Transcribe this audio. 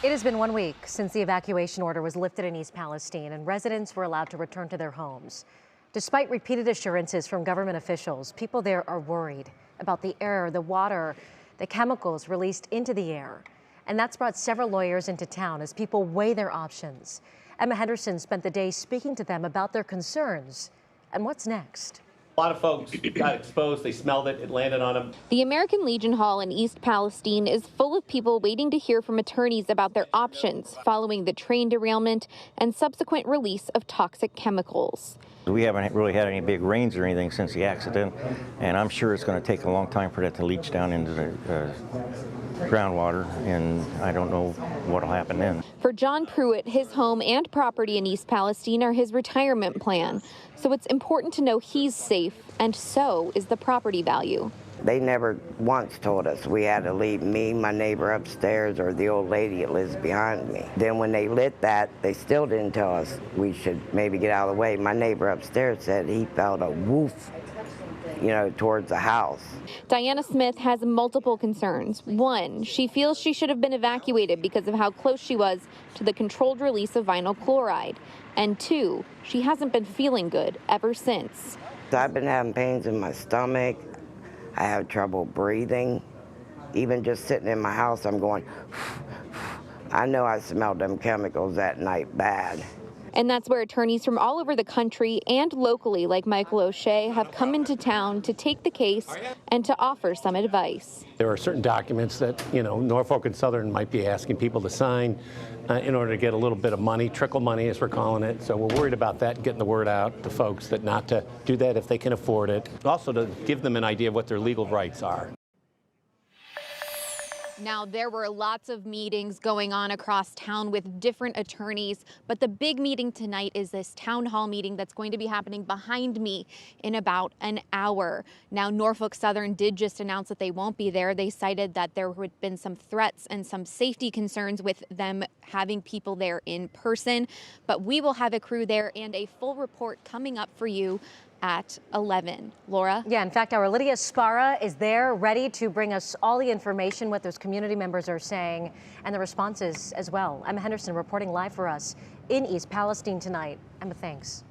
It has been 1 week since the evacuation order was lifted in East Palestine and residents were allowed to return to their homes. Despite repeated assurances from government officials, people there are worried about the air, the water, the chemicals released into the air. And that's brought several lawyers into town as people weigh their options. Emma Henderson spent the day speaking to them about their concerns and what's next. A lot of folks got exposed, they smelled it, it landed on them. The American Legion Hall in East Palestine is full of people waiting to hear from attorneys about their options following the train derailment and subsequent release of toxic chemicals. We haven't really had any big rains or anything since the accident, and I'm sure it's going to take a long time for that to leach down into the groundwater, and I don't know what will happen then. For John Pruitt, his home and property in East Palestine are his retirement plan, so it's important to know he's safe, and so is the property value. They never once told us we had to leave me, my neighbor upstairs, or the old lady that lives behind me. Then when they lit that, they still didn't tell us we should maybe get out of the way. My neighbor upstairs said he felt a woof, towards the house. Diana Smith has multiple concerns. One, she feels she should have been evacuated because of how close she was to the controlled release of vinyl chloride. And two, she hasn't been feeling good ever since. I've been having pains in my stomach. I have trouble breathing. Even just sitting in my house, I'm going, I know I smelled them chemicals that night bad. And that's where attorneys from all over the country and locally, like Michael O'Shea, have come into town to take the case and to offer some advice. There are certain documents that, Norfolk and Southern might be asking people to sign in order to get a little bit of money, trickle money as we're calling it. So we're worried about that, getting the word out to folks that not to do that if they can afford it. Also to give them an idea of what their legal rights are. Now, there were lots of meetings going on across town with different attorneys, but the big meeting tonight is this town hall meeting that's going to be happening behind me in about an hour. Now, Norfolk Southern did just announce that they won't be there. They cited that there had been some threats and some safety concerns with them having people there in person, but we will have a crew there and a full report coming up for you at 11. Laura? Yeah, in fact, our Lydia Sparra is there ready to bring us all the information, what those community members are saying, and the responses as well. Emma Henderson reporting live for us in East Palestine tonight. Emma, thanks.